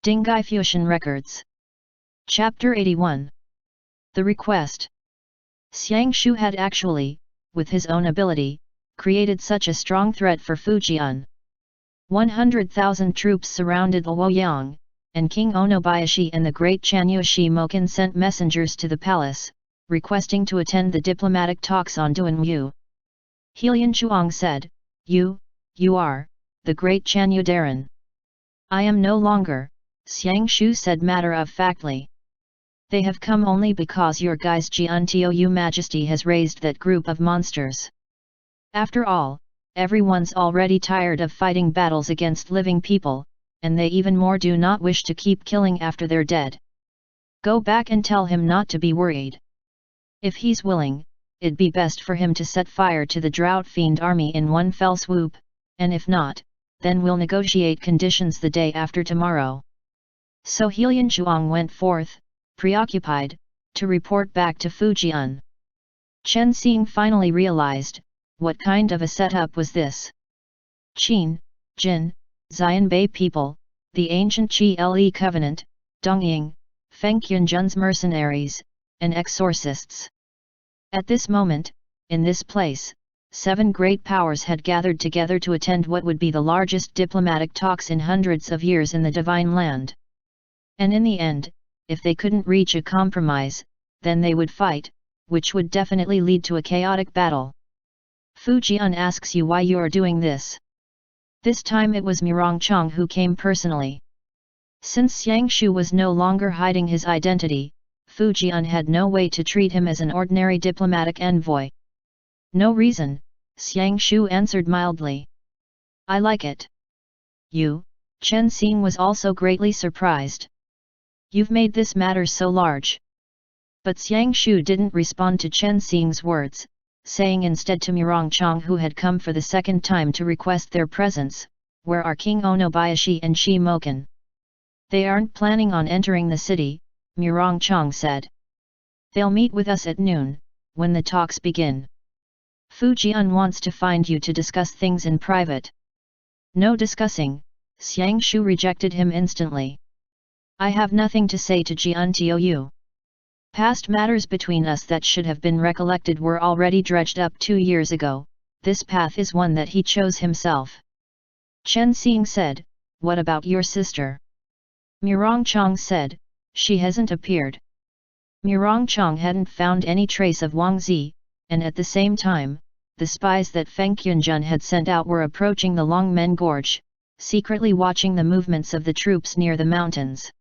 Dinghai Fusheng Records. Chapter 81. The Request. Xiang Shu had actually, with his own ability, created such a strong threat for Fujian. 100,000 troops surrounded Luoyang, and King Onobayashi and the great Chanyu Shimokan sent messengers to the palace, requesting to attend the diplomatic talks on Duanyu. Heilian Chuang said, You are, the great Chanyu Daran. I am no longer, Xiang Shu said matter-of-factly. They have come only because your guise Jiantou Majesty has raised that group of monsters. After all, everyone's already tired of fighting battles against living people, and they even more do not wish to keep killing after they're dead. Go back and tell him not to be worried. If he's willing, it'd be best for him to set fire to the drought fiend army in one fell swoop, and if not, then we'll negotiate conditions the day after tomorrow. So Heilian Chuang went forth, preoccupied, to report back to Fujian. Chen Xing finally realized, what kind of a setup was this? Qin, Jin, Xianbei people, the ancient Qi Le Covenant, Dongying, Feng Yunjun's mercenaries, and exorcists. At this moment, in this place, 7 great powers had gathered together to attend what would be the largest diplomatic talks in hundreds of years in the Divine Land. And in the end, if they couldn't reach a compromise, then they would fight, which would definitely lead to a chaotic battle. Fujian asks you why you are doing this. This time it was Mirongchang who came personally. Since Xiang Shu was no longer hiding his identity, Fujian had no way to treat him as an ordinary diplomatic envoy. No reason, Xiang Shu answered mildly. I like it. You, Chen Xing was also greatly surprised. You've made this matter so large. But Xiang Shu didn't respond to Chen Xing's words, saying instead to Mirongchang, who had come for the second time to request their presence, where are King Onobayashi and Shimokan? They aren't planning on entering the city, Mirongchang said. They'll meet with us at noon, when the talks begin. Fujian wants to find you to discuss things in private. No discussing, Xiang Shu rejected him instantly. I have nothing to say to Jiantou. Past matters between us that should have been recollected were already dredged up 2 years ago, this path is one that he chose himself. Chen Xing said, what about your sister? Mirongchang said, she hasn't appeared. Mirongchang hadn't found any trace of Wang Zi, and at the same time, the spies that Feng Yunjun had sent out were approaching the Longmen Gorge, secretly watching the movements of the troops near the mountains.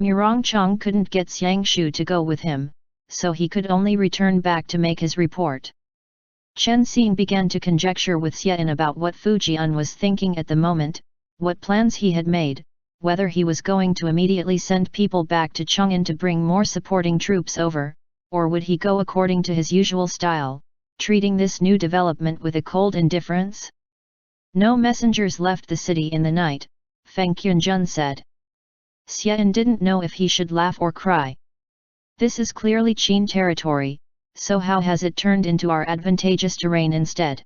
Mirongchang couldn't get Xiang Shu to go with him, so he could only return back to make his report. Chen Xing began to conjecture with Xian about what Fujian was thinking at the moment, what plans he had made, whether he was going to immediately send people back to Chang'an to bring more supporting troops over, or would he go according to his usual style, treating this new development with a cold indifference? No messengers left the city in the night, Feng Yunjun said. Xian didn't know if he should laugh or cry. This is clearly Qin territory, so how has it turned into our advantageous terrain instead?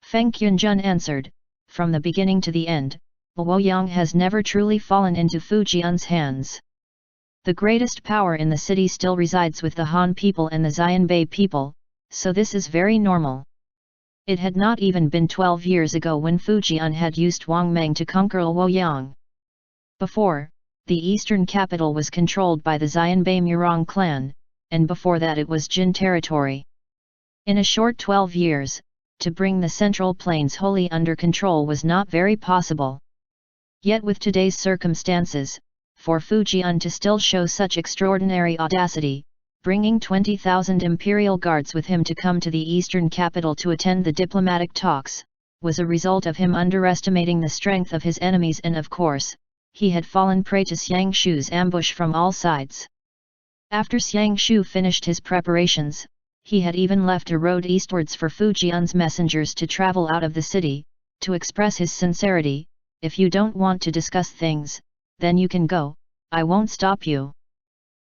Feng Yunjun answered, from the beginning to the end, Luoyang has never truly fallen into Fujian's hands. The greatest power in the city still resides with the Han people and the Xianbei people, so this is very normal. It had not even been 12 years ago when Fujian had used Wangmeng to conquer Luoyang. Before, the eastern capital was controlled by the Xianbei Mirong clan, and before that it was Jin territory. In a short 12 years, to bring the central plains wholly under control was not very possible. Yet with today's circumstances, for Fujian to still show such extraordinary audacity, bringing 20,000 imperial guards with him to come to the eastern capital to attend the diplomatic talks, was a result of him underestimating the strength of his enemies, and of course, he had fallen prey to Xiang Shu's ambush from all sides. After Xiang Shu finished his preparations, he had even left a road eastwards for Fujian's messengers to travel out of the city, to express his sincerity. If you don't want to discuss things, then you can go, I won't stop you.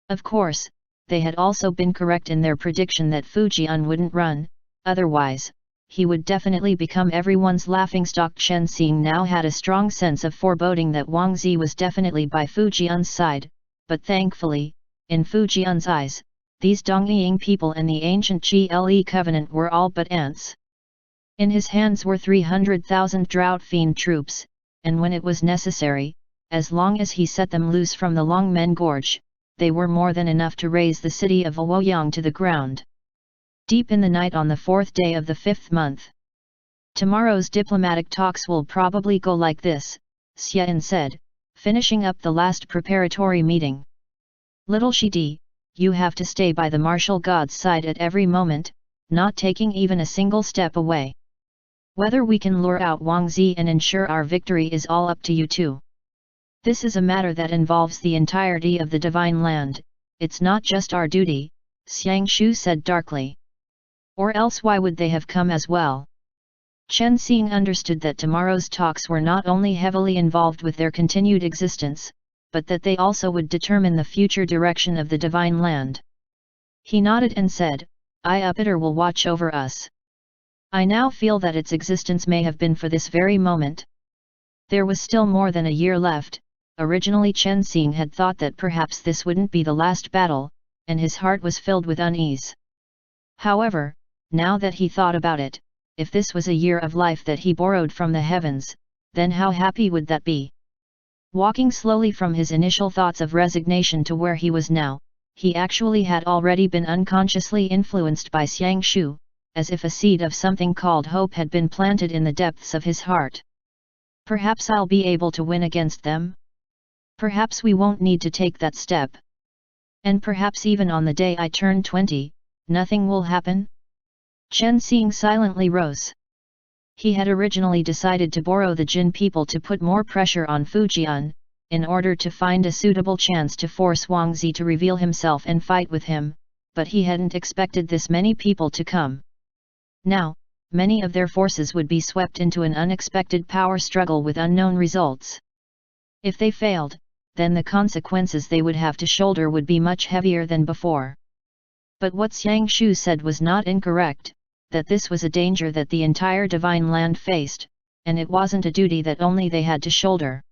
Of course, they had also been correct in their prediction that Fujian wouldn't run, otherwise, he would definitely become everyone's laughingstock. Chen Xing now had a strong sense of foreboding that Wang Zi was definitely by Fu Jian's side, but thankfully, in Fu Jian's eyes, these Dongying people and the ancient Gle covenant were all but ants. In his hands were 300,000 drought fiend troops, and when it was necessary, as long as he set them loose from the Longmen Gorge, they were more than enough to raze the city of Luoyang to the ground. Deep in the night on the 4th day of the 5th month. Tomorrow's diplomatic talks will probably go like this, Xian said, finishing up the last preparatory meeting. Little Shidi, you have to stay by the martial god's side at every moment, not taking even a single step away. Whether we can lure out Wang Zi and ensure our victory is all up to you too. This is a matter that involves the entirety of the divine land, it's not just our duty, Xiang Shu said darkly. Or else why would they have come as well? Chen Xing understood that tomorrow's talks were not only heavily involved with their continued existence, but that they also would determine the future direction of the divine land. He nodded and said, Iupiter will watch over us. I now feel that its existence may have been for this very moment. There was still more than a year left. Originally Chen Xing had thought that perhaps this wouldn't be the last battle, and his heart was filled with unease. However, now that he thought about it, if this was a year of life that he borrowed from the heavens, then how happy would that be? Walking slowly from his initial thoughts of resignation to where he was now, he actually had already been unconsciously influenced by Xiang Shu, as if a seed of something called hope had been planted in the depths of his heart. Perhaps I'll be able to win against them? Perhaps we won't need to take that step. And perhaps even on the day I turn 20, nothing will happen? Chen Xing silently rose. He had originally decided to borrow the Jin people to put more pressure on Fujian, in order to find a suitable chance to force Wang Zi to reveal himself and fight with him, but he hadn't expected this many people to come. Now, many of their forces would be swept into an unexpected power struggle with unknown results. If they failed, then the consequences they would have to shoulder would be much heavier than before. But what Xiang Shu said was not incorrect, that this was a danger that the entire divine land faced, and it wasn't a duty that only they had to shoulder.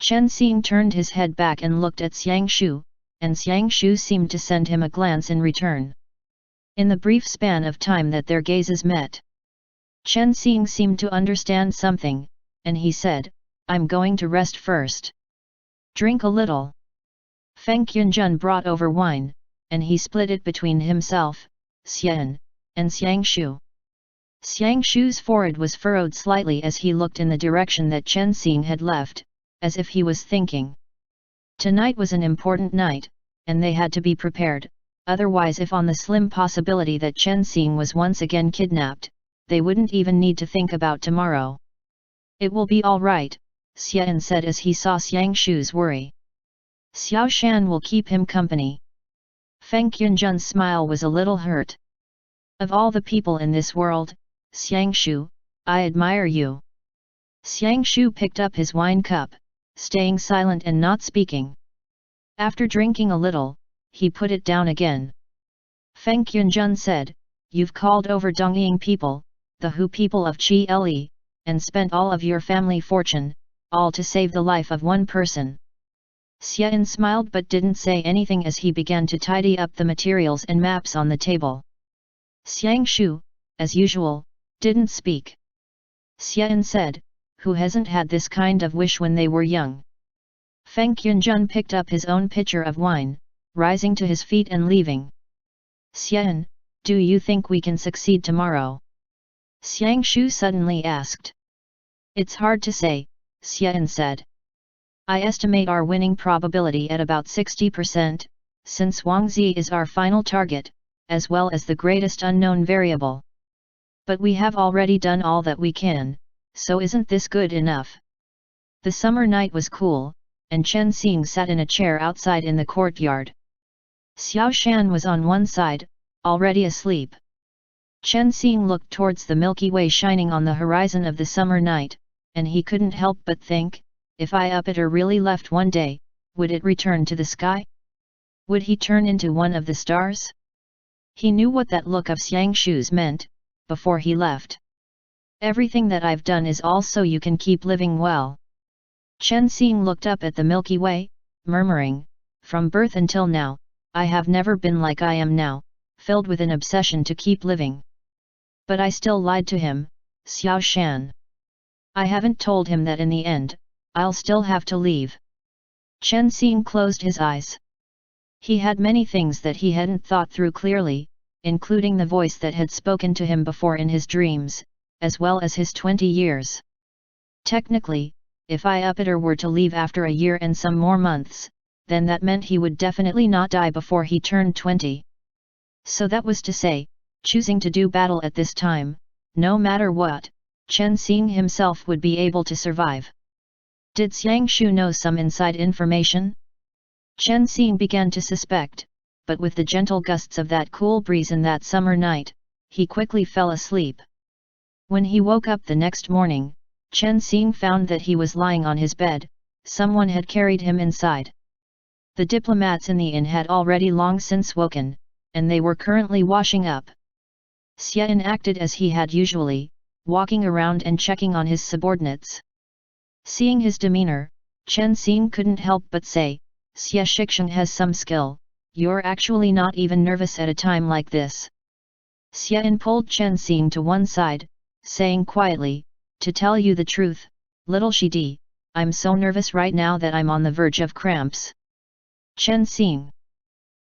Chen Xing turned his head back and looked at Xiang Shu, and Xiang Shu seemed to send him a glance in return. In the brief span of time that their gazes met, Chen Xing seemed to understand something, and he said, I'm going to rest first. Drink a little. Feng Yunjun brought over wine, and he split it between himself, Xian, and Xiang Shu. Xiang Shu's forehead was furrowed slightly as he looked in the direction that Chen Xing had left, as if he was thinking. Tonight was an important night, and they had to be prepared, otherwise if on the slim possibility that Chen Xing was once again kidnapped, they wouldn't even need to think about tomorrow. It will be all right, Xian said as he saw Xiang Shu's worry. Xiao Shan will keep him company. Feng Yunjun's smile was a little hurt. Of all the people in this world, Xiang Shu, I admire you. Xiang Shu picked up his wine cup, staying silent and not speaking. After drinking a little, he put it down again. Feng Yunjun said, You've called over Dongying people, the Hu people of Chi Le, and spent all of your family fortune, all to save the life of one person. Xian smiled but didn't say anything as he began to tidy up the materials and maps on the table. Xiang Shu, as usual, didn't speak. Xian said, Who hasn't had this kind of wish when they were young? Feng Yunjun picked up his own pitcher of wine, rising to his feet and leaving. Xian, do you think we can succeed tomorrow? Xiang Shu suddenly asked. It's hard to say, Xian said. I estimate our winning probability at about 60%, since Wang Zi is our final target, as well as the greatest unknown variable. But we have already done all that we can, so isn't this good enough? The summer night was cool, and Chen Xing sat in a chair outside in the courtyard. Xiao Shan was on one side, already asleep. Chen Xing looked towards the Milky Way shining on the horizon of the summer night, and he couldn't help but think, if Iupiter really left one day, would it return to the sky? Would he turn into one of the stars? He knew what that look of Xiang Shu's meant, before he left. Everything that I've done is all so you can keep living well. Chen Xing looked up at the Milky Way, murmuring, from birth until now, I have never been like I am now, filled with an obsession to keep living. But I still lied to him, Xiao Shan. I haven't told him that in the end, I'll still have to leave. Chen Xing closed his eyes. He had many things that he hadn't thought through clearly, including the voice that had spoken to him before in his dreams, as well as his 20 years. Technically, if Iupiter were to leave after a year and some more months, then that meant he would definitely not die before he turned 20. So that was to say, choosing to do battle at this time, no matter what, Chen Xing himself would be able to survive. Did Xiang Shu know some inside information? Chen Xing began to suspect, but with the gentle gusts of that cool breeze in that summer night, he quickly fell asleep. When he woke up the next morning, Chen Xing found that he was lying on his bed. Someone had carried him inside. The diplomats in the inn had already long since woken, and they were currently washing up. Xian acted as he had usually, walking around and checking on his subordinates. Seeing his demeanor, Chen Xing couldn't help but say, Xie Shixing has some skill, you're actually not even nervous at a time like this. Xian pulled Chen Xing to one side, saying quietly, to tell you the truth, little Shidi, I'm so nervous right now that I'm on the verge of cramps. Chen Xing.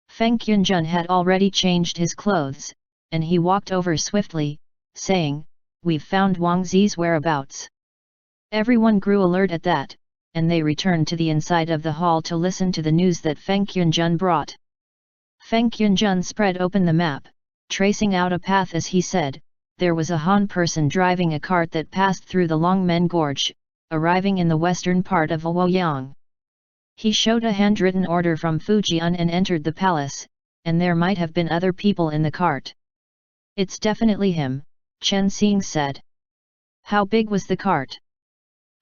Feng Yunjun had already changed his clothes, and he walked over swiftly, saying, we've found Wang Zi's whereabouts. Everyone grew alert at that, and they returned to the inside of the hall to listen to the news that Feng Yunjun brought. Feng Yunjun spread open the map, tracing out a path as he said, there was a Han person driving a cart that passed through the Longmen Gorge, arriving in the western part of Luoyang. He showed a handwritten order from Fujian and entered the palace, and there might have been other people in the cart. It's definitely him, Chen Xing said. How big was the cart?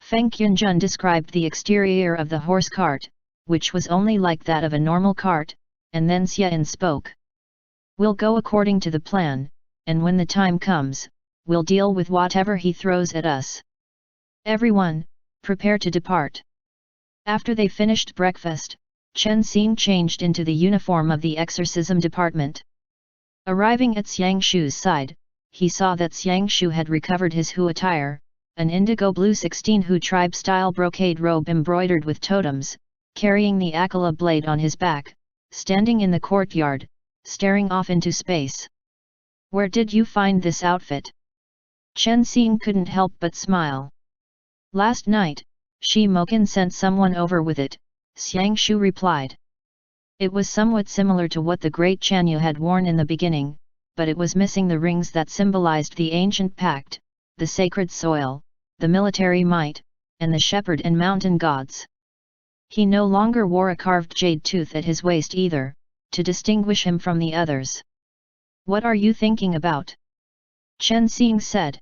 Feng Yunjun described the exterior of the horse cart, which was only like that of a normal cart, and then Xian spoke. We'll go according to the plan, and when the time comes, we'll deal with whatever he throws at us. Everyone, prepare to depart. After they finished breakfast, Chen Xing changed into the uniform of the exorcism department. Arriving at Xiang Shu's side, he saw that Xiang Shu had recovered his Hu attire, an indigo blue 16 Hu tribe-style brocade robe embroidered with totems, carrying the Akala blade on his back, standing in the courtyard, staring off into space. Where did you find this outfit? Chen Xing couldn't help but smile. Last night, Shi Mokin sent someone over with it, Xiang Shu replied. It was somewhat similar to what the great Chanyu had worn in the beginning, but it was missing the rings that symbolized the ancient pact, the sacred soil, the military might, and the shepherd and mountain gods. He no longer wore a carved jade tooth at his waist either, to distinguish him from the others. What are you thinking about? Chen Xing said.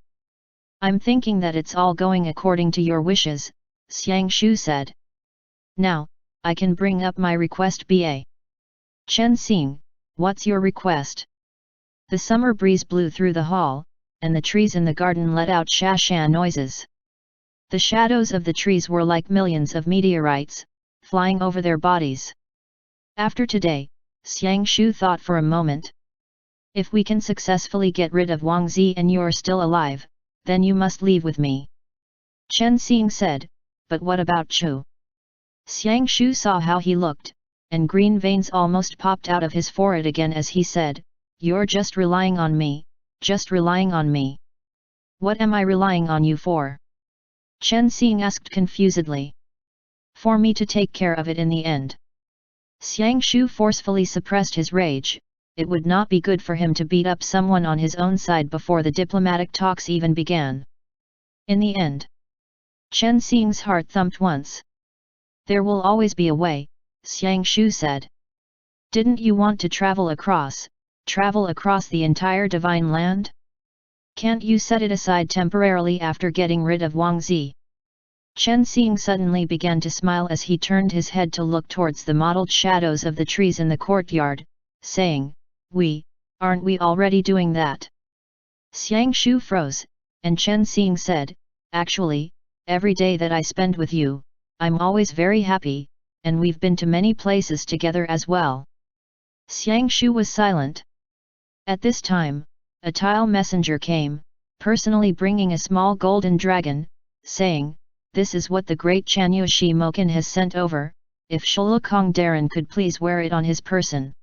I'm thinking that it's all going according to your wishes, Xiang Shu said. Now, I can bring up my request ba. Chen Xing, what's your request? The summer breeze blew through the hall, and the trees in the garden let out sha-sha noises. The shadows of the trees were like millions of meteorites, flying over their bodies. After today, Xiang Shu thought for a moment. If we can successfully get rid of Wang Zi and you're still alive, then you must leave with me. Chen Xing said, but what about Chu? Xiang Shu saw how he looked, and green veins almost popped out of his forehead again as he said, you're just relying on me, just relying on me. What am I relying on you for? Chen Xing asked confusedly. For me to take care of it in the end. Xiang Shu forcefully suppressed his rage. It would not be good for him to beat up someone on his own side before the diplomatic talks even began. In the end, Chen Xing's heart thumped once. There will always be a way, Xiang Shu said. Didn't you want to travel across the entire divine land? Can't you set it aside temporarily after getting rid of Wang Zi? Chen Xing suddenly began to smile as he turned his head to look towards the mottled shadows of the trees in the courtyard, saying, aren't we already doing that? Xiang Shu froze, and Chen Xing said, "Actually, every day that I spend with you, I'm always very happy, and we've been to many places together as well." Xiang Shu was silent. At this time, a tile messenger came, personally bringing a small golden dragon, saying, "This is what the great Chanyu Shi Moken has sent over, if Shulukong Daran could please wear it on his person."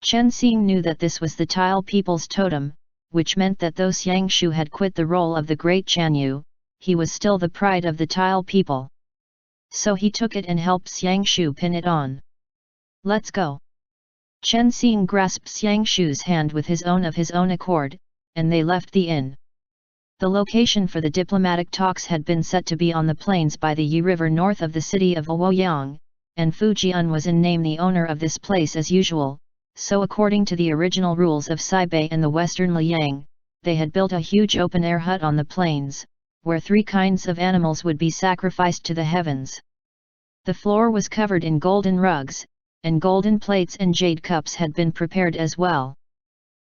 Chen Xing knew that this was the tile people's totem, which meant that though Xiang Shu had quit the role of the great Chanyu, he was still the pride of the tile people. So he took it and helped Xiang Shu pin it on. "Let's go." Chen Xing grasped Xiang Shu's hand with his own accord, and they left the inn. The location for the diplomatic talks had been set to be on the plains by the Yi River north of the city of Luoyang, and Fu Jian was in name the owner of this place as usual, so according to the original rules of Sibei and the western Liang, they had built a huge open-air hut on the plains, where 3 kinds of animals would be sacrificed to the heavens. The floor was covered in golden rugs, and golden plates and jade cups had been prepared as well.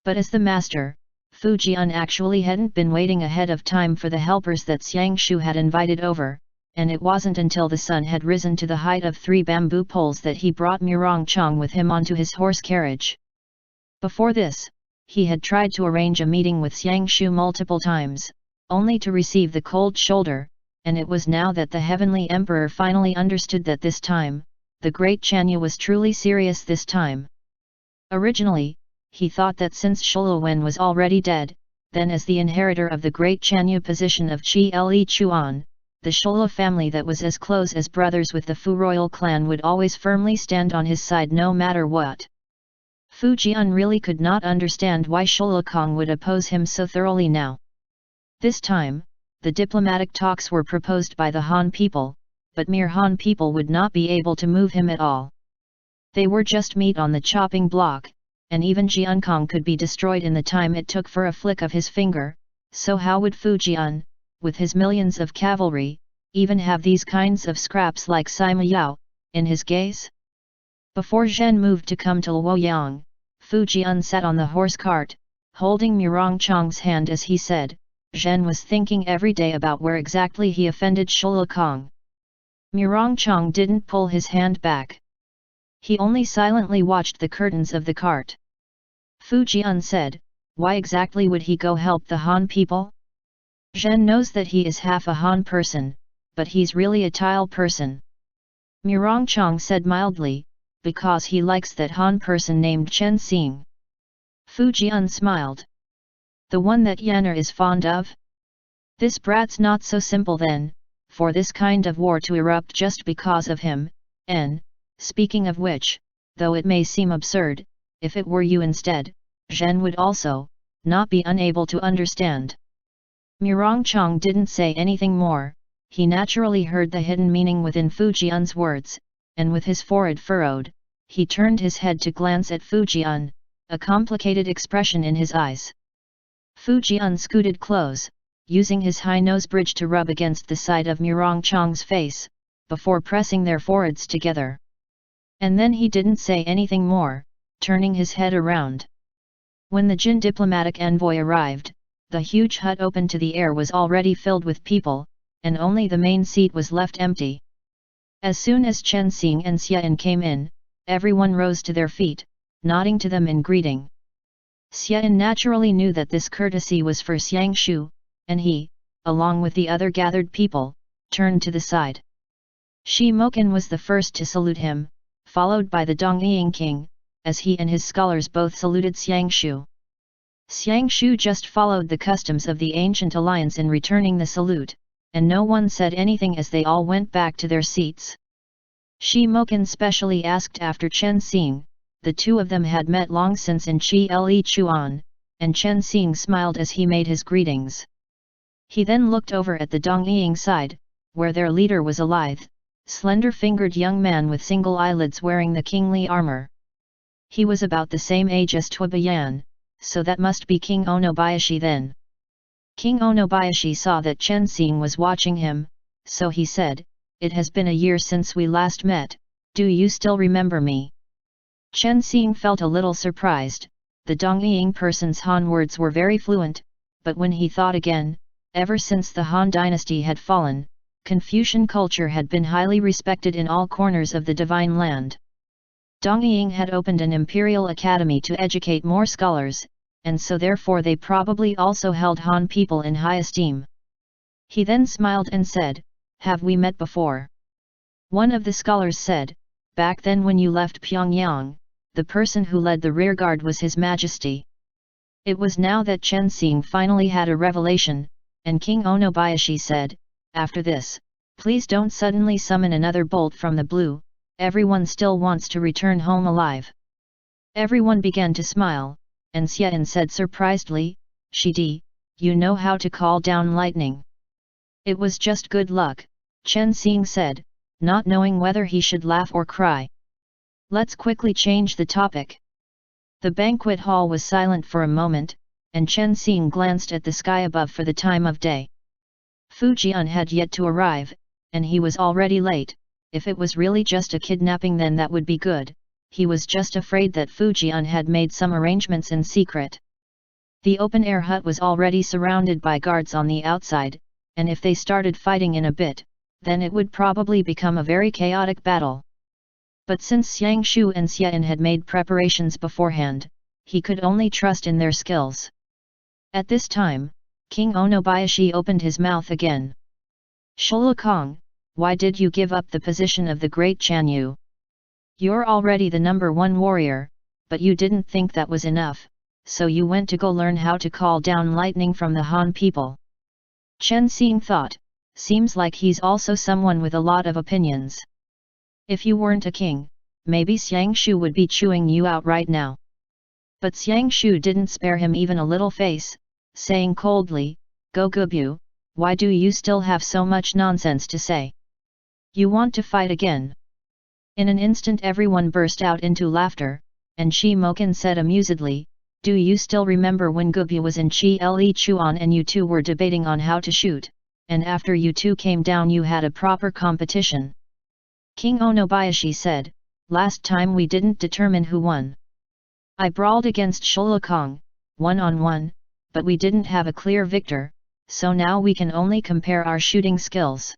But as the master, Fu Jian actually hadn't been waiting ahead of time for the helpers that Xiang Shu had invited over, and it wasn't until the sun had risen to the height of 3 bamboo poles that he brought Murong Chong with him onto his horse carriage. Before this, he had tried to arrange a meeting with Xiang Shu multiple times, only to receive the cold shoulder, and it was now that the Heavenly Emperor finally understood that this time, the great Chanyu was truly serious this time. Originally, he thought that since Shuluwen was already dead, then as the inheritor of the great Chanyu position of Qi Li Chuan, the Shulu family that was as close as brothers with the Fu royal clan would always firmly stand on his side no matter what. Fu Jian really could not understand why Shulukong would oppose him so thoroughly now. This time, the diplomatic talks were proposed by the Han people, but mere Han people would not be able to move him at all. They were just meat on the chopping block, and even Jiankong could be destroyed in the time it took for a flick of his finger, so how would Fu Jian, with his millions of cavalry, even have these kinds of scraps like Sima Yao, in his gaze? Before Zhen moved to come to Luoyang, Fu Jian sat on the horse cart, holding Murong Chong's hand as he said, Zhen was thinking every day about where exactly he offended Shulukong. Murong Chong didn't pull his hand back. He only silently watched the curtains of the cart. Fu Jian said, "Why exactly would he go help the Han people? Zhen knows that he is half a Han person, but he's really a tile person." Murong Chong said mildly, "Because he likes that Han person named Chen Xing." Fu Jian smiled. "The one that Yanner is fond of? This brat's not so simple then, for this kind of war to erupt just because of him, and, speaking of which, though it may seem absurd, if it were you instead, Zhen would also, not be unable to understand." Murong Chong didn't say anything more, he naturally heard the hidden meaning within Fu Jian's words, and with his forehead furrowed, he turned his head to glance at Fu Jian, a complicated expression in his eyes. Fu Jian scooted close, using his high nose bridge to rub against the side of Murong Chong's face, before pressing their foreheads together. And then he didn't say anything more, turning his head around. When the Jin diplomatic envoy arrived, the huge hut open to the air was already filled with people, and only the main seat was left empty. As soon as Chen Xing and Xian came in, everyone rose to their feet, nodding to them in greeting. Xian naturally knew that this courtesy was for Xiang Shu, and he, along with the other gathered people, turned to the side. Shi Moken was the first to salute him, followed by the Dongying king, as he and his scholars both saluted Xiang Shu. Xiang Shu just followed the customs of the ancient alliance in returning the salute, and no one said anything as they all went back to their seats. Shi Moken specially asked after Chen Xing. The two of them had met long since in Qi Li Chuan, and Chen Xing smiled as he made his greetings. He then looked over at the Dongying side, where their leader was a lithe, slender-fingered young man with single eyelids wearing the kingly armor. He was about the same age as Tuobayan, so that must be King Onobayashi then. King Onobayashi saw that Chen Xing was watching him, so he said, "It has been a year since we last met, do you still remember me?" Chen Xing felt a little surprised, the Dongying person's Han words were very fluent, but when he thought again, ever since the Han dynasty had fallen, Confucian culture had been highly respected in all corners of the divine land. Dongying had opened an imperial academy to educate more scholars, and so therefore they probably also held Han people in high esteem. He then smiled and said, "Have we met before?" One of the scholars said, "Back then when you left Pyongyang, the person who led the rearguard was His Majesty." It was now that Chen Xing finally had a revelation, and King Onobayashi said, "After this, please don't suddenly summon another bolt from the blue, everyone still wants to return home alive." Everyone began to smile, and Xian said surprisedly, "Shidi, you know how to call down lightning." "It was just good luck," Chen Xing said, not knowing whether he should laugh or cry. "Let's quickly change the topic." The banquet hall was silent for a moment, and Chen Xing glanced at the sky above for the time of day. Fujian had yet to arrive, and he was already late. If it was really just a kidnapping, then that would be good. He was just afraid that Fujian had made some arrangements in secret. The open-air hut was already surrounded by guards on the outside, and if they started fighting in a bit, then it would probably become a very chaotic battle. But since Xiang Shu and Xian had made preparations beforehand, he could only trust in their skills. At this time, King Onobayashi opened his mouth again. "Shulukong, why did you give up the position of the great Chanyu? You're already the #1 warrior, but you didn't think that was enough, so you went to go learn how to call down lightning from the Han people." Chen Xing thought, seems like he's also someone with a lot of opinions. If you weren't a king, maybe Xiang Shu would be chewing you out right now. But Xiang Shu didn't spare him even a little face, saying coldly, "Go Gubu, why do you still have so much nonsense to say? You want to fight again?" In an instant everyone burst out into laughter, and Shi Moken said amusedly, "Do you still remember when Gubu was in Chi Le Chuan and you two were debating on how to shoot, and after you two came down you had a proper competition?" King Onobayashi said, "Last time we didn't determine who won. I brawled against Shulukong, one-on-one, but we didn't have a clear victor, so now we can only compare our shooting skills."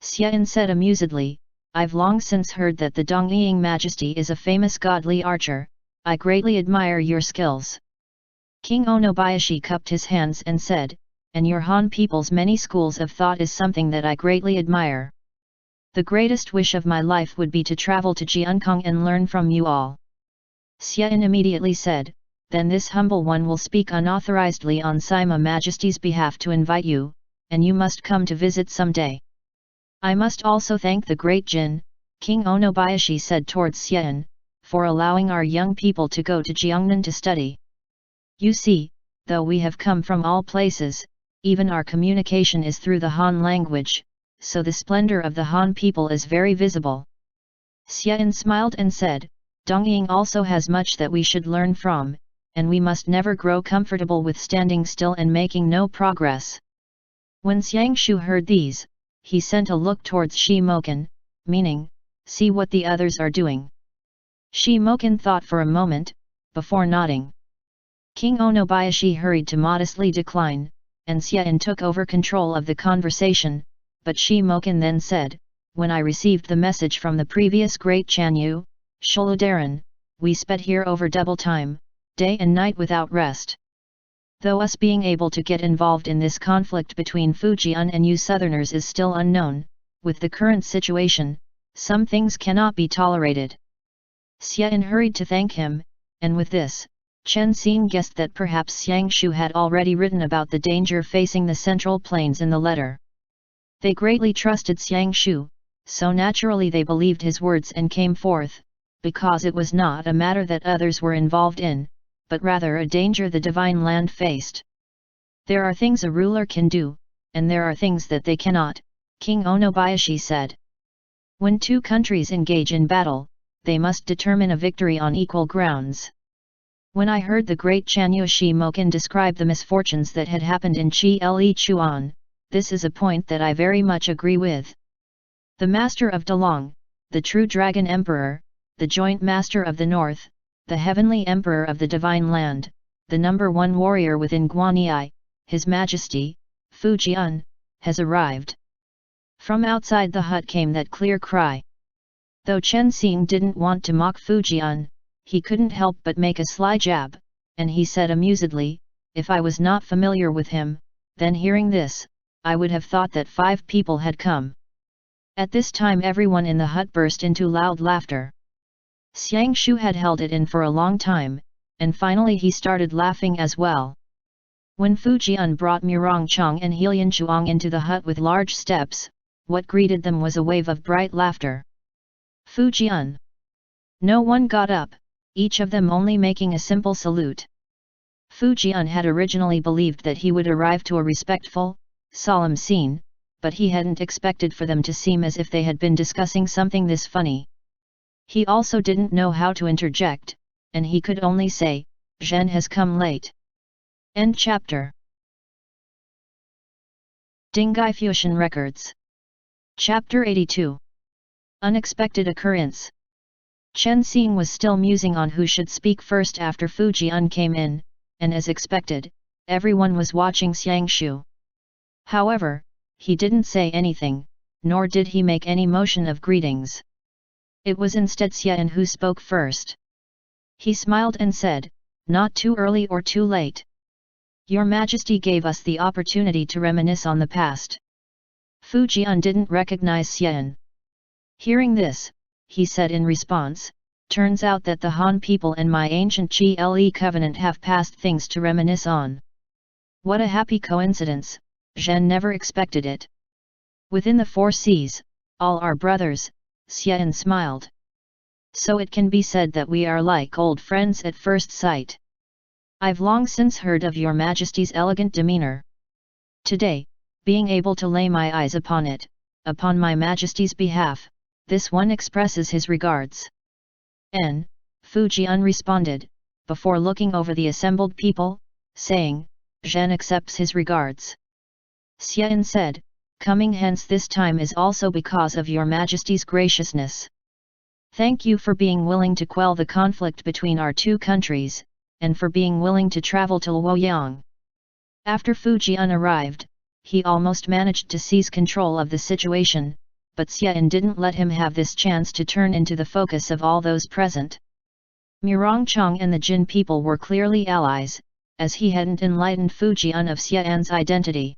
Xian said amusedly, "I've long since heard that the Dongying Majesty is a famous godly archer. I greatly admire your skills." King Onobayashi cupped his hands and said, "And your Han people's many schools of thought is something that I greatly admire. The greatest wish of my life would be to travel to Jiankong and learn from you all." Xian immediately said, "Then this humble one will speak unauthorizedly on Sima Majesty's behalf to invite you, and you must come to visit someday." "I must also thank the great Jin," King Onobayashi said towards Xian, "for allowing our young people to go to Jiangnan to study. You see, though we have come from all places, even our communication is through the Han language, so the splendor of the Han people is very visible." Xian smiled and said, "Dongying also has much that we should learn from, and we must never grow comfortable with standing still and making no progress." When Xiang Shu heard these, he sent a look towards Shi Moken, meaning, "See what the others are doing." Shi Moken thought for a moment, before nodding. King Onobayashi hurried to modestly decline, and Xian took over control of the conversation, but Shi Moken then said, "When I received the message from the previous great Chanyu, Sholodaran, we sped here over double time, day and night without rest. Though us being able to get involved in this conflict between Fujian and you Southerners is still unknown, with the current situation, some things cannot be tolerated." Xian hurried to thank him, and with this, Chen Xing guessed that perhaps Xiang Shu had already written about the danger facing the Central Plains in the letter. They greatly trusted Xiang Shu, so naturally they believed his words and came forth, because it was not a matter that others were involved in, but rather a danger the divine land faced. "There are things a ruler can do, and there are things that they cannot," King Onobayashi said. "When two countries engage in battle, they must determine a victory on equal grounds. When I heard the great Chanyu Shi Moken describe the misfortunes that had happened in Chi Le Chuan, this is a point that I very much agree with. The Master of Dalong, the true Dragon Emperor, the Joint Master of the North, the Heavenly Emperor of the Divine Land, the #1 warrior within Guanyi, His Majesty, Fujian, has arrived. From outside the hut came that clear cry. Though Chen Xing didn't want to mock Fujian, he couldn't help but make a sly jab, and he said amusedly, if I was not familiar with him, then hearing this, I would have thought that 5 people had come. At this time everyone in the hut burst into loud laughter. Xiang Shu had held it in for a long time, and finally he started laughing as well. When Fujian brought Murong Chong and Helian Chuang into the hut with large steps, what greeted them was a wave of bright laughter. Fujian. No one got up, each of them only making a simple salute. Fujian had originally believed that he would arrive to a respectful, solemn scene, but he hadn't expected for them to seem as if they had been discussing something this funny. He also didn't know how to interject, and he could only say, Zhen has come late. End chapter. Dinghai Fusheng Records. Chapter 82. Unexpected Occurrence. Chen Xing was still musing on who should speak first after Fujian came in, and as expected, everyone was watching Xiang Shu. However, he didn't say anything, nor did he make any motion of greetings. It was instead Xian who spoke first. He smiled and said, not too early or too late. Your Majesty gave us the opportunity to reminisce on the past. Fujian didn't recognize Xian. Hearing this, he said in response, turns out that the Han people and my ancient Gle covenant have past things to reminisce on. What a happy coincidence, Zhen never expected it. Within the 4 seas, all are brothers, Xian smiled. So it can be said that we are like old friends at first sight. I've long since heard of your Majesty's elegant demeanor. Today, being able to lay my eyes upon it, upon my Majesty's behalf, this one expresses his regards. Fujian responded, before looking over the assembled people, saying, Zhen accepts his regards. Xian said, coming hence this time is also because of your Majesty's graciousness. Thank you for being willing to quell the conflict between our 2 countries, and for being willing to travel to Luoyang. After Fujian arrived, he almost managed to seize control of the situation, but Xian didn't let him have this chance to turn into the focus of all those present. Murong Chong and the Jin people were clearly allies, as he hadn't enlightened Fujian of Xian's identity.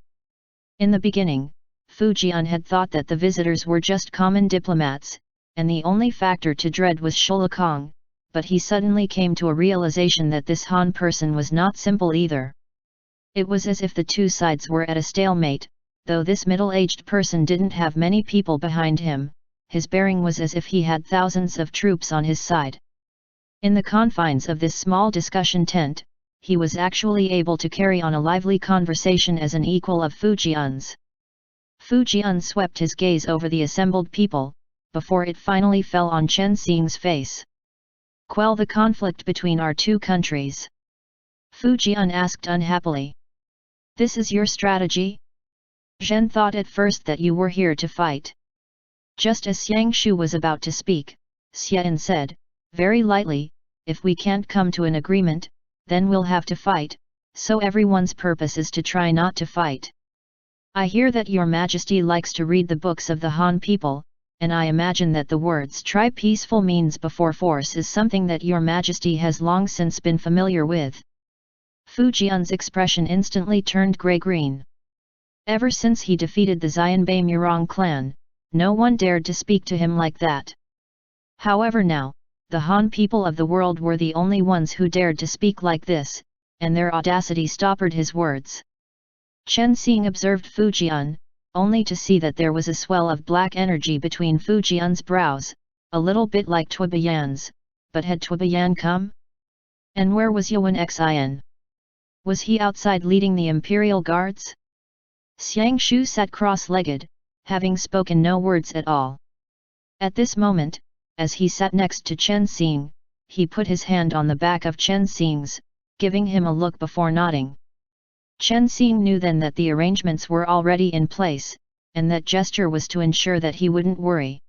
In the beginning, Fujian had thought that the visitors were just common diplomats, and the only factor to dread was Sholakong, but he suddenly came to a realization that this Han person was not simple either. It was as if the 2 sides were at a stalemate. Though this middle-aged person didn't have many people behind him, his bearing was as if he had thousands of troops on his side. In the confines of this small discussion tent, he was actually able to carry on a lively conversation as an equal of Fujian's. Fujian swept his gaze over the assembled people, before it finally fell on Chen Xing's face. Quell the conflict between our 2 countries? Fujian asked unhappily. This is your strategy? Zhen thought at first that you were here to fight. Just as Xiang Shu was about to speak, Xian said, very lightly, if we can't come to an agreement, then we'll have to fight, so everyone's purpose is to try not to fight. I hear that your Majesty likes to read the books of the Han people, and I imagine that the words try peaceful means before force is something that your Majesty has long since been familiar with. Fujian's expression instantly turned grey-green. Ever since he defeated the Xianbei Murong clan, no one dared to speak to him like that. However now, the Han people of the world were the only ones who dared to speak like this, and their audacity stoppered his words. Chen Xing observed Fujian, only to see that there was a swell of black energy between Fujian's brows, a little bit like Tuibian's, but had Tuibian come? And where was Yuan Xin? Was he outside leading the Imperial Guards? Xiang Shu sat cross-legged, having spoken no words at all. At this moment, as he sat next to Chen Xing, he put his hand on the back of Chen Xing's, giving him a look before nodding. Chen Xing knew then that the arrangements were already in place, and that gesture was to ensure that he wouldn't worry.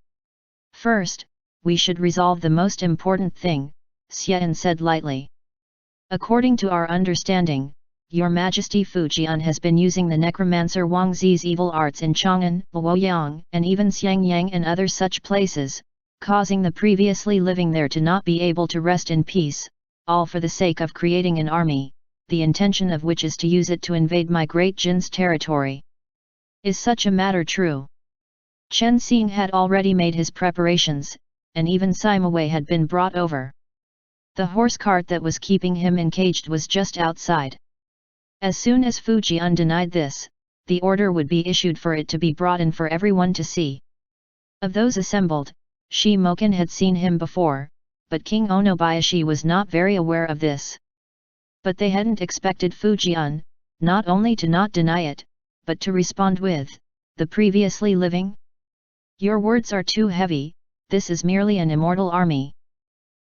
First, we should resolve the most important thing, Xian said lightly. According to our understanding, Your Majesty Fujian has been using the necromancer Wang Zi's evil arts in Chang'an, Luoyang, and even Xiangyang and other such places, causing the previously living there to not be able to rest in peace, all for the sake of creating an army, the intention of which is to use it to invade my great Jin's territory. Is such a matter true? Chen Xing had already made his preparations, and even Sima Wei had been brought over. The horse cart that was keeping him encaged was just outside. As soon as Fujian denied this, the order would be issued for it to be brought in for everyone to see. Of those assembled, Shi Moken had seen him before, but King Onobayashi was not very aware of this. But they hadn't expected Fujian, not only to not deny it, but to respond with, "The previously living? Your words are too heavy, this is merely an immortal army."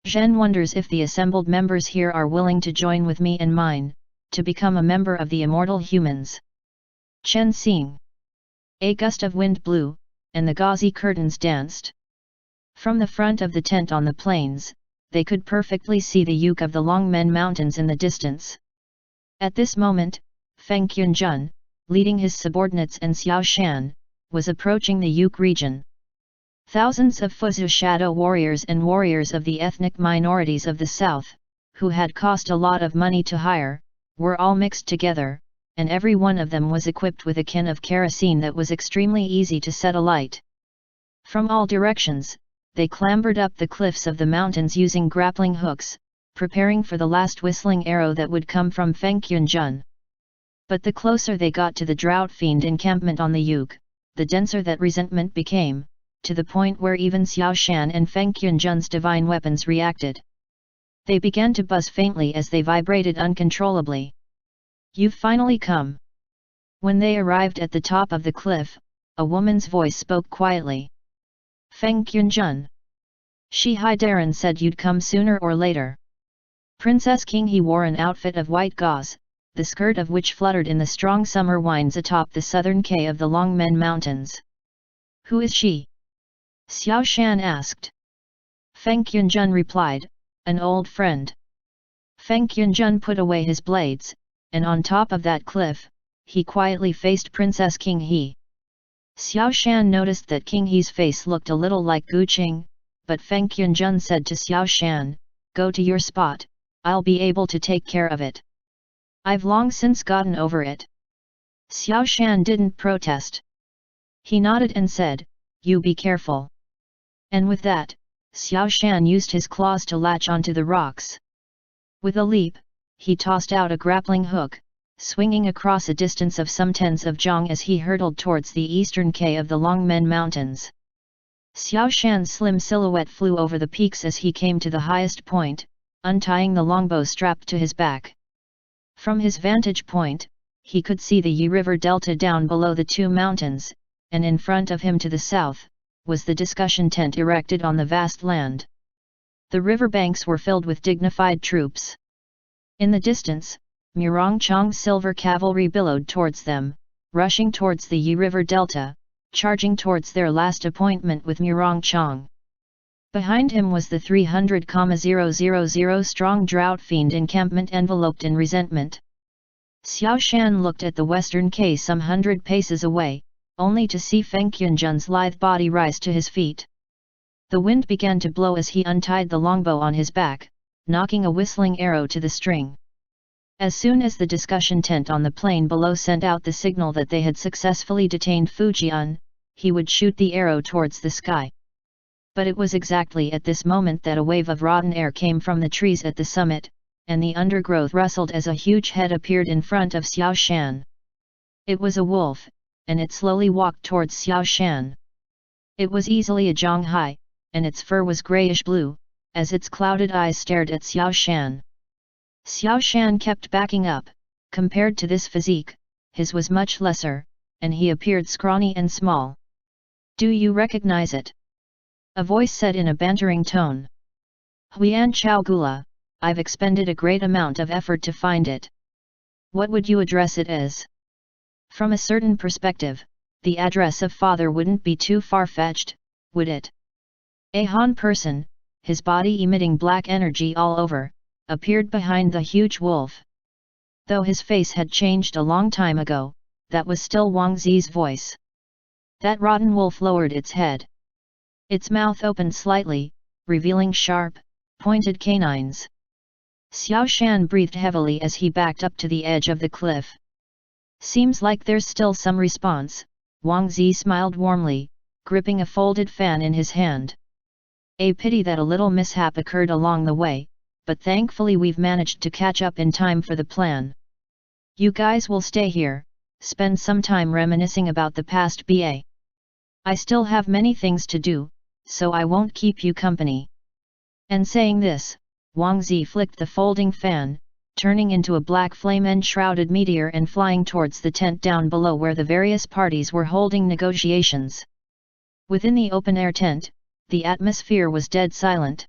Zhen wonders if the assembled members here are willing to join with me and mine, to become a member of the immortal humans. Chen Xing. A gust of wind blew, and the gauzy curtains danced. From the front of the tent on the plains, they could perfectly see the Yuk of the Longmen Mountains in the distance. At this moment, Feng Qunjun, leading his subordinates and Xiao Shan, was approaching the Yuk region. Thousands of Fuzu shadow warriors and warriors of the ethnic minorities of the south, who had cost a lot of money to hire, were all mixed together, and every one of them was equipped with a can of kerosene that was extremely easy to set alight. From all directions, they clambered up the cliffs of the mountains using grappling hooks, preparing for the last whistling arrow that would come from Feng Qunjun. But the closer they got to the drought fiend encampment on the Yuk, the denser that resentment became, to the point where even Xiao Shan and Feng Qunjun's divine weapons reacted. They began to buzz faintly as they vibrated uncontrollably. "You've finally come." When they arrived at the top of the cliff, a woman's voice spoke quietly. "Feng Qunjun. Shi Haidaran said you'd come sooner or later." Princess King He wore an outfit of white gauze, the skirt of which fluttered in the strong summer winds atop the southern K of the Longmen Mountains. "Who is she?" Xiao Shan asked. Feng Qunjun replied, "An old friend." Feng Qunjun put away his blades, and on top of that cliff, he quietly faced Princess King He. Xiao Shan noticed that King He's face looked a little like Gu Qing, but Feng Qunjun said to Xiao Shan, "Go to your spot, I'll be able to take care of it. I've long since gotten over it." Xiao Shan didn't protest. He nodded and said, "You be careful." And with that, Xiao Shan used his claws to latch onto the rocks. With a leap, he tossed out a grappling hook, swinging across a distance of some tens of zhang as he hurtled towards the eastern K of the Longmen Mountains. Xiao Shan's slim silhouette flew over the peaks as he came to the highest point, untying the longbow strapped to his back. From his vantage point, he could see the Yi River delta down below the two mountains, and in front of him to the south, was the discussion tent erected on the vast land. The river banks were filled with dignified troops. In the distance, Murong Chang's silver cavalry billowed towards them, rushing towards the Yi River delta, charging towards their last appointment with Murong Chang. Behind him was the 300,000 strong drought fiend encampment enveloped in resentment. Xiao Shan looked at the western K some 100 paces away, only to see Feng Qunjun's lithe body rise to his feet. The wind began to blow as he untied the longbow on his back, knocking a whistling arrow to the string. As soon as the discussion tent on the plain below sent out the signal that they had successfully detained Fujian, he would shoot the arrow towards the sky. But it was exactly at this moment that a wave of rotten air came from the trees at the summit, and the undergrowth rustled as a huge head appeared in front of Xiao Shan. It was a wolf, and it slowly walked towards Xiao Shan. It was easily a Dinghai, and its fur was grayish-blue, as its clouded eyes stared at Xiao Shan. Xiao Shan kept backing up. Compared to this physique, his was much lesser, and he appeared scrawny and small. "Do you recognize it?" a voice said in a bantering tone. "Huan Chao Gula, I've expended a great amount of effort to find it. What would you address it as?" From a certain perspective, the address of father wouldn't be too far-fetched, would it? A Han person, his body emitting black energy all over, appeared behind the huge wolf. Though his face had changed a long time ago, that was still Wang Zi's voice. That rotten wolf lowered its head. Its mouth opened slightly, revealing sharp, pointed canines. Xiao Shan breathed heavily as he backed up to the edge of the cliff. Seems like there's still some response, Wang Zi smiled warmly, gripping a folded fan in his hand. A pity that a little mishap occurred along the way, but thankfully we've managed to catch up in time for the plan. You guys will stay here, spend some time reminiscing about the past ba. I still have many things to do, so I won't keep you company. And saying this, Wang Zi flicked the folding fan, turning into a black flame-enshrouded meteor and flying towards the tent down below where the various parties were holding negotiations. Within the open-air tent, the atmosphere was dead silent.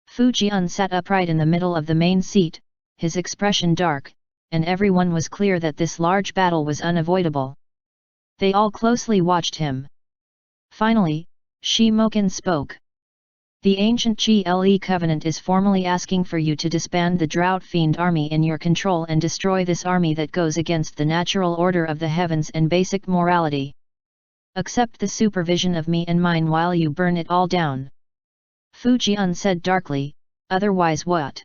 Fu Jian sat upright in the middle of the main seat, his expression dark, and everyone was clear that this large battle was unavoidable. They all closely watched him. Finally, Shi Mokin spoke. The ancient Gle covenant is formally asking for you to disband the drought fiend army in your control and destroy this army that goes against the natural order of the heavens and basic morality. Accept the supervision of me and mine while you burn it all down. Fu Jian said darkly, otherwise what?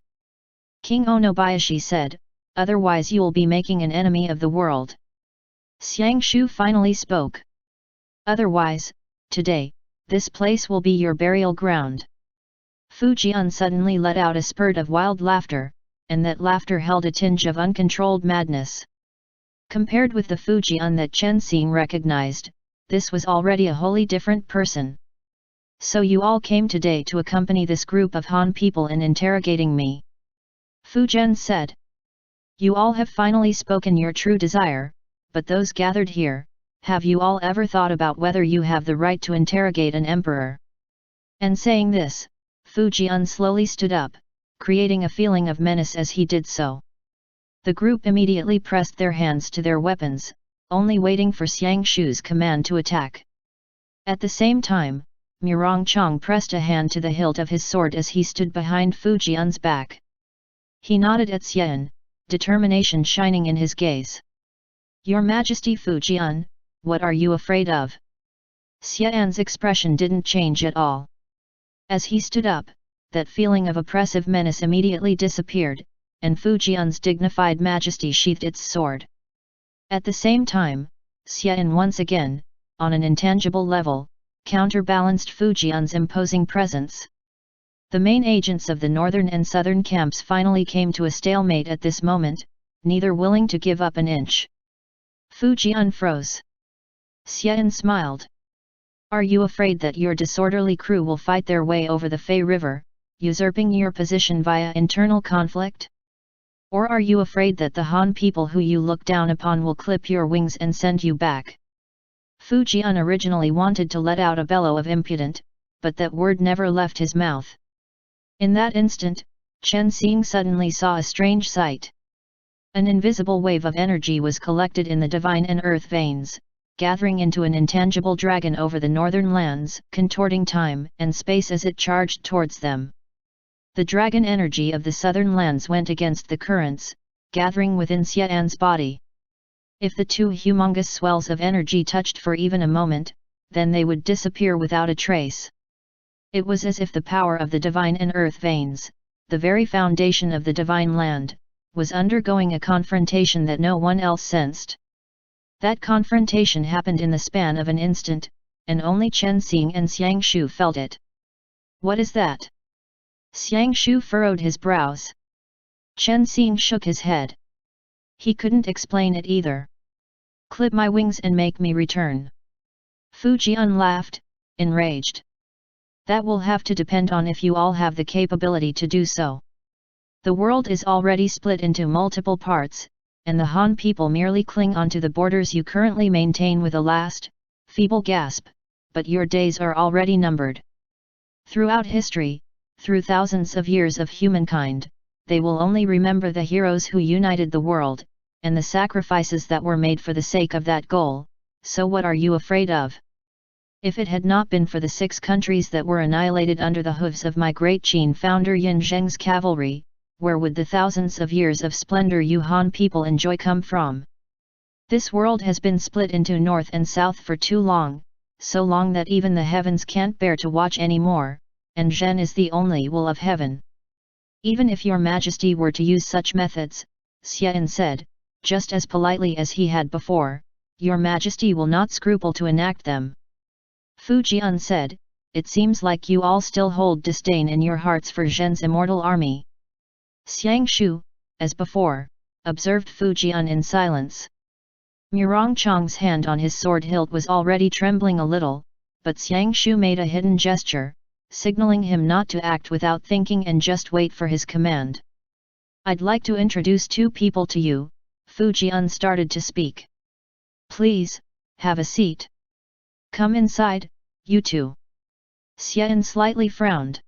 King Onobayashi said, otherwise you'll be making an enemy of the world. Xiang Shu finally spoke. Otherwise, today, this place will be your burial ground. Fu Jian suddenly let out a spurt of wild laughter, and that laughter held a tinge of uncontrolled madness. Compared with the Fu Jian that Chen Xing recognized, this was already a wholly different person. So you all came today to accompany this group of Han people in interrogating me? Fu Zhen said. You all have finally spoken your true desire, but those gathered here, have you all ever thought about whether you have the right to interrogate an emperor? And saying this, Fu Jian slowly stood up, creating a feeling of menace as he did so. The group immediately pressed their hands to their weapons, only waiting for Xiang Shu's command to attack. At the same time, Murong Chong pressed a hand to the hilt of his sword as he stood behind Fu Jian's back. He nodded at Xian, determination shining in his gaze. Your Majesty Fu Jian, what are you afraid of? Xian's expression didn't change at all. As he stood up, that feeling of oppressive menace immediately disappeared, and Fu Jian's dignified majesty sheathed its sword. At the same time, Xian once again, on an intangible level, counterbalanced Fu Jian's imposing presence. The main agents of the northern and southern camps finally came to a stalemate at this moment, neither willing to give up an inch. Fu Jian froze. Xian smiled. Are you afraid that your disorderly crew will fight their way over the Fei River, usurping your position via internal conflict? Or are you afraid that the Han people who you look down upon will clip your wings and send you back? Fu Jian originally wanted to let out a bellow of impudent, but that word never left his mouth. In that instant, Chen Xing suddenly saw a strange sight. An invisible wave of energy was collected in the divine and earth veins, gathering into an intangible dragon over the northern lands, contorting time and space as it charged towards them. The dragon energy of the southern lands went against the currents, gathering within Xian's body. If the two humongous swells of energy touched for even a moment, then they would disappear without a trace. It was as if the power of the divine and earth veins, the very foundation of the divine land, was undergoing a confrontation that no one else sensed. That confrontation happened in the span of an instant, and only Chen Xing and Xiang Shu felt it. What is that? Xiang Shu furrowed his brows. Chen Xing shook his head. He couldn't explain it either. Clip my wings and make me return. Fu Jian laughed, enraged. That will have to depend on if you all have the capability to do so. The world is already split into multiple parts, and the Han people merely cling onto the borders you currently maintain with a last, feeble gasp, but your days are already numbered. Throughout history, through thousands of years of humankind, they will only remember the heroes who united the world, and the sacrifices that were made for the sake of that goal, so what are you afraid of? If it had not been for the 6 countries that were annihilated under the hooves of my great Qin founder Yin Zheng's cavalry, where would the thousands of years of splendor you Han people enjoy come from? This world has been split into north and south for too long, so long that even the heavens can't bear to watch anymore, and Zhen is the only will of heaven. Even if your majesty were to use such methods, Xian said, just as politely as he had before, your majesty will not scruple to enact them. Fu Jian said, it seems like you all still hold disdain in your hearts for Zhen's immortal army. Xiang Shu, as before, observed Fu Jian in silence. Murong Chang's hand on his sword hilt was already trembling a little, but Xiang Shu made a hidden gesture, signaling him not to act without thinking and just wait for his command. I'd like to introduce two people to you. Fu Jian started to speak. Please, have a seat. Come inside, you two. Xian slightly frowned.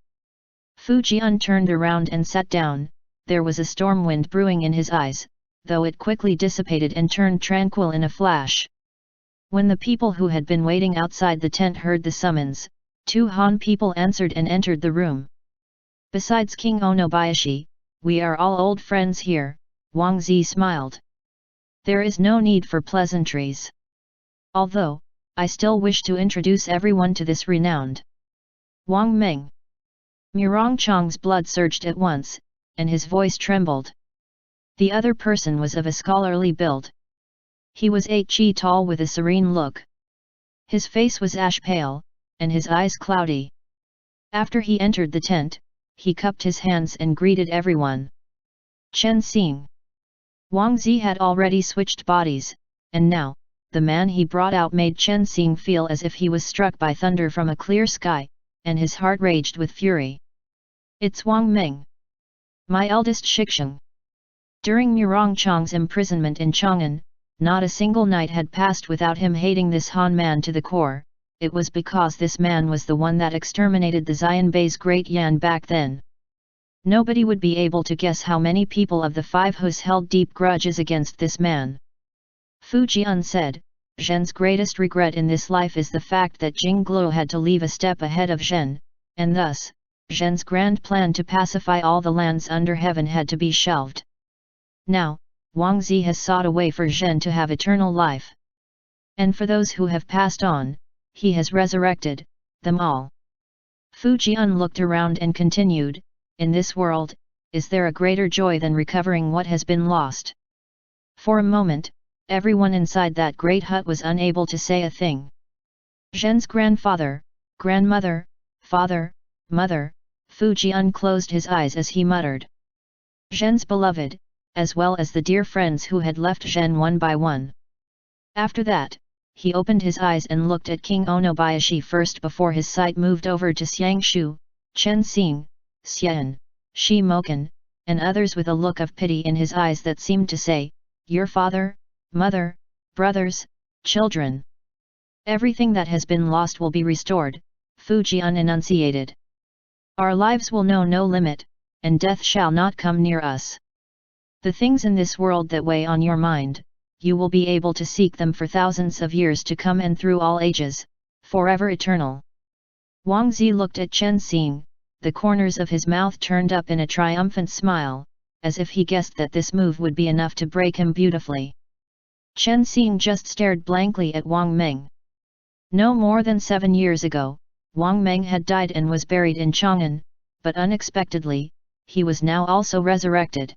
Fu Jian turned around and sat down. There was a storm wind brewing in his eyes, though it quickly dissipated and turned tranquil in a flash. When the people who had been waiting outside the tent heard the summons, two Han people answered and entered the room. Besides King Onobayashi, we are all old friends here, Wang Zi smiled. There is no need for pleasantries. Although, I still wish to introduce everyone to this renowned Wang Meng. Murong Chang's blood surged at once, and his voice trembled. The other person was of a scholarly build. He was 8 chi tall with a serene look. His face was ash pale, and his eyes cloudy. After he entered the tent, he cupped his hands and greeted everyone. Chen Xing. Wang Zi had already switched bodies, and now, the man he brought out made Chen Xing feel as if he was struck by thunder from a clear sky, and his heart raged with fury. It's Wang Meng. My eldest Fusheng. During Murong Chang's imprisonment in Chang'an, not a single night had passed without him hating this Han man to the core. It was because this man was the one that exterminated the Xianbei's great Yan back then. Nobody would be able to guess how many people of the five Hus held deep grudges against this man. Fu Jian said, Zhen's greatest regret in this life is the fact that Jingluo had to leave a step ahead of Zhen, and thus, Zhen's grand plan to pacify all the lands under heaven had to be shelved. Now, Wang Zi has sought a way for Zhen to have eternal life. And for those who have passed on, he has resurrected them all. Fu Jian looked around and continued, in this world, is there a greater joy than recovering what has been lost? For a moment, everyone inside that great hut was unable to say a thing. Zhen's grandfather, grandmother, father, mother, Fu Jian closed his eyes as he muttered. Zhen's beloved, as well as the dear friends who had left Zhen one by one. After that, he opened his eyes and looked at King Onobayashi first before his sight moved over to Xiang Shu, Chen Xing, Xian, Shi Moken, and others with a look of pity in his eyes that seemed to say, your father, mother, brothers, children. Everything that has been lost will be restored, Fu Jian enunciated. Our lives will know no limit, and death shall not come near us. The things in this world that weigh on your mind, you will be able to seek them for thousands of years to come and through all ages, forever eternal. Wang Zi looked at Chen Xing, the corners of his mouth turned up in a triumphant smile, as if he guessed that this move would be enough to break him beautifully. Chen Xing just stared blankly at Wang Meng. No more than 7 years ago, Wang Meng had died and was buried in Chang'an, but unexpectedly, he was now also resurrected.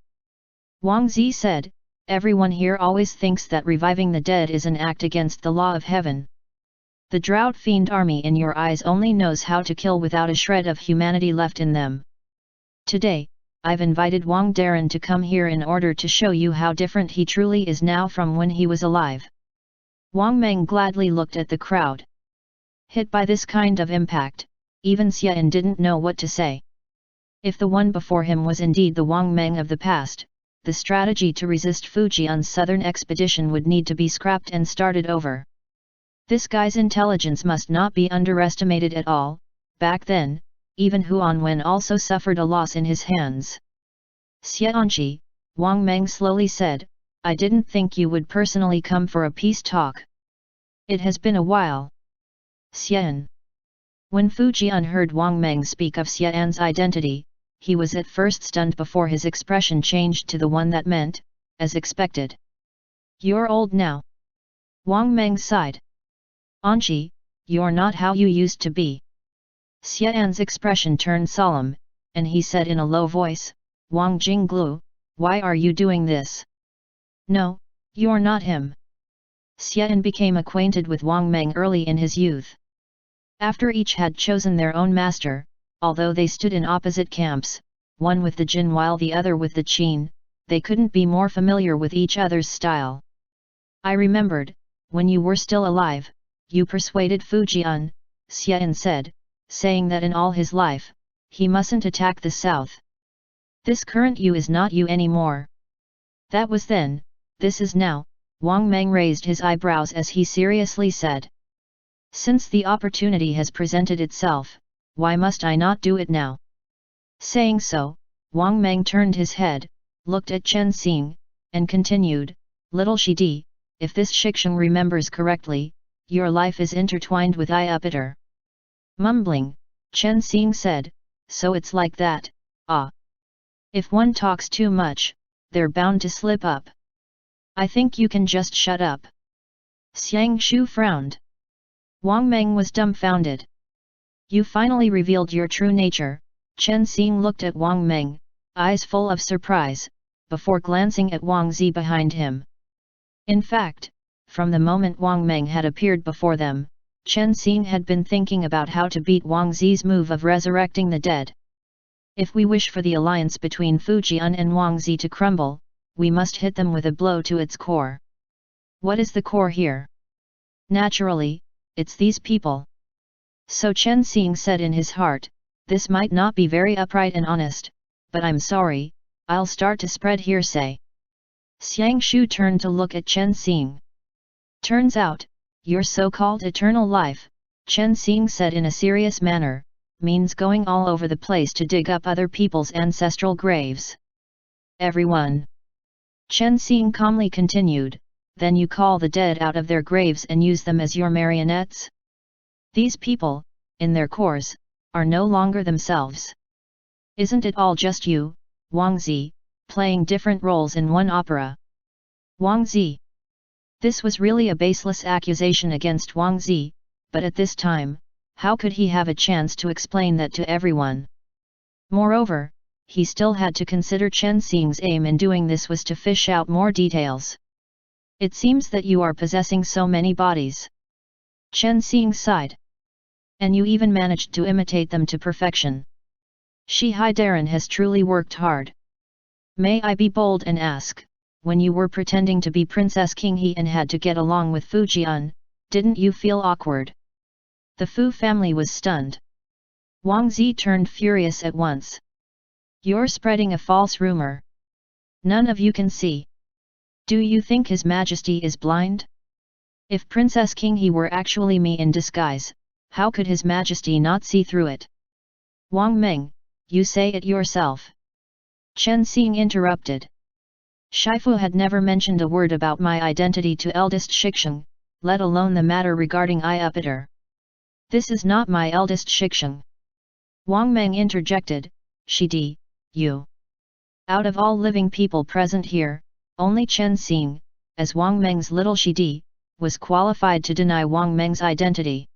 Wang Zi said, everyone here always thinks that reviving the dead is an act against the law of heaven. The drought fiend army in your eyes only knows how to kill without a shred of humanity left in them. Today, I've invited Wang Darren to come here in order to show you how different he truly is now from when he was alive. Wang Meng gladly looked at the crowd. Hit by this kind of impact, even Xian didn't know what to say. If the one before him was indeed the Wang Meng of the past, the strategy to resist Fu Jian's southern expedition would need to be scrapped and started over. This guy's intelligence must not be underestimated at all. Back then, even Huan Wen also suffered a loss in his hands. Xianqi, Wang Meng slowly said, I didn't think you would personally come for a peace talk. It has been a while. Xian. When Fu Jian heard Wang Meng speak of Xian's identity, he was at first stunned before his expression changed to the one that meant, as expected. "You're old now." Wang Meng sighed. "Anqi, you're not how you used to be." Xian's expression turned solemn, and he said in a low voice, "Wang Jinglu, why are you doing this?" "No, you're not him." Xian became acquainted with Wang Meng early in his youth. After each had chosen their own master, although they stood in opposite camps, one with the Jin while the other with the Qin, they couldn't be more familiar with each other's style. "I remembered, when you were still alive, you persuaded Fujian," Xian said, saying that in all his life, he mustn't attack the south. "This current you is not you anymore." "That was then, this is now," Wang Meng raised his eyebrows as he seriously said. "Since the opportunity has presented itself, why must I not do it now?" Saying so, Wang Meng turned his head, looked at Chen Xing, and continued, "Little Shidi, if this Shixing remembers correctly, your life is intertwined with Iupiter." Mumbling, Chen Xing said, "So it's like that, ah. If one talks too much, they're bound to slip up. I think you can just shut up." Xiang Shu frowned. Wang Meng was dumbfounded. "You finally revealed your true nature," Chen Xing looked at Wang Meng, eyes full of surprise, before glancing at Wang Zi behind him. In fact, from the moment Wang Meng had appeared before them, Chen Xing had been thinking about how to beat Wang Zi's move of resurrecting the dead. "If we wish for the alliance between Fujian and Wang Zi to crumble, we must hit them with a blow to its core." "What is the core here?" "Naturally, it's these people." So Chen Xing said in his heart, "This might not be very upright and honest, but I'm sorry, I'll start to spread hearsay." Xiang Shu turned to look at Chen Xing. "Turns out, your so-called eternal life," Chen Xing said in a serious manner, "means going all over the place to dig up other people's ancestral graves." "Everyone," Chen Xing calmly continued, "then you call the dead out of their graves and use them as your marionettes? These people, in their cores, are no longer themselves. Isn't it all just you, Wang Zi, playing different roles in one opera?" Wang Zi. This was really a baseless accusation against Wang Zi, but at this time, how could he have a chance to explain that to everyone? Moreover, he still had to consider Chen Xing's aim in doing this was to fish out more details. "It seems that you are possessing so many bodies." Chen Xing sighed. "And you even managed to imitate them to perfection. Shi Haidaran has truly worked hard. May I be bold and ask, when you were pretending to be Princess Qinghe and had to get along with Fujian, didn't you feel awkward?" The Fu family was stunned. Wang Zi turned furious at once. "You're spreading a false rumor. None of you can see. Do you think His Majesty is blind? If Princess Qinghe were actually me in disguise, how could His Majesty not see through it?" "Wang Meng, you say it yourself." Chen Xing interrupted. "Shifu had never mentioned a word about my identity to eldest Shixing, let alone the matter regarding Iupiter. This is not my eldest Shixing." Wang Meng interjected, "Shidi, you." Out of all living people present here, only Chen Xing, as Wang Meng's little Shidi, was qualified to deny Wang Meng's identity.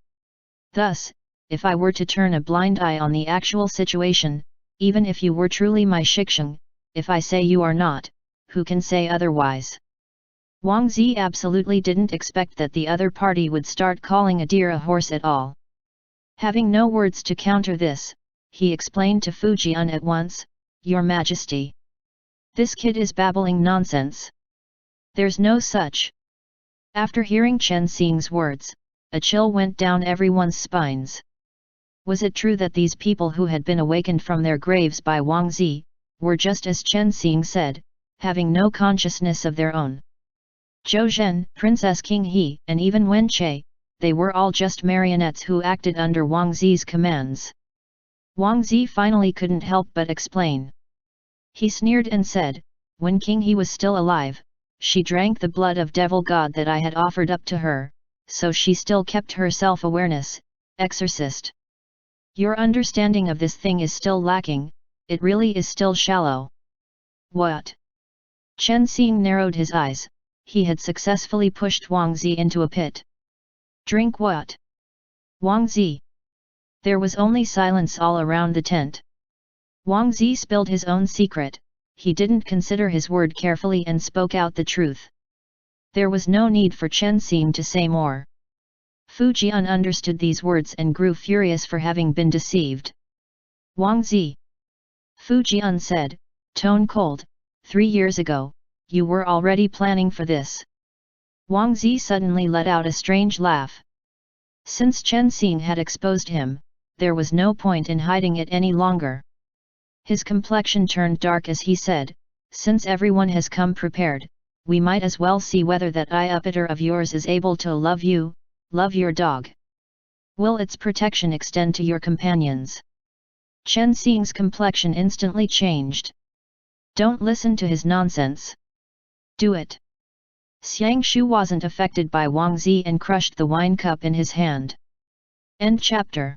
Thus, if I were to turn a blind eye on the actual situation, even if you were truly my Shixing, if I say you are not, who can say otherwise? Wang Zi absolutely didn't expect that the other party would start calling a deer a horse at all. Having no words to counter this, he explained to Fujian at once, "Your Majesty. This kid is babbling nonsense. There's no such." After hearing Chen Xing's words, a chill went down everyone's spines. Was it true that these people who had been awakened from their graves by Wang Zi, were just as Chen Xing said, having no consciousness of their own? Zhou Zhen, Princess Qinghe, and even Wen Che, they were all just marionettes who acted under Wang Zi's commands. Wang Zi finally couldn't help but explain. He sneered and said, "When Qinghe was still alive, she drank the blood of devil god that I had offered up to her, so she still kept her self-awareness, exorcist. Your understanding of this thing is still lacking, it really is still shallow. What? Chen Xing narrowed his eyes, he had successfully pushed Wang Zi into a pit. Drink what? Wang Zi. There was only silence all around the tent. Wang Zi spilled his own secret, he didn't consider his word carefully and spoke out the truth. There was no need for Chen Xing to say more. Fu Jian understood these words and grew furious for having been deceived. Wang Zi. Fu Jian said, tone cold, 3 years ago, you were already planning for this. Wang Zi suddenly let out a strange laugh. Since Chen Xing had exposed him, there was no point in hiding it any longer. His complexion turned dark as he said, since everyone has come prepared, we might as well see whether that eye-uppeter of yours is able to love you, love your dog. Will its protection extend to your companions? Chen Xing's complexion instantly changed. Don't listen to his nonsense. Do it. Xiang Shu wasn't affected by Wang Zi and crushed the wine cup in his hand. End chapter.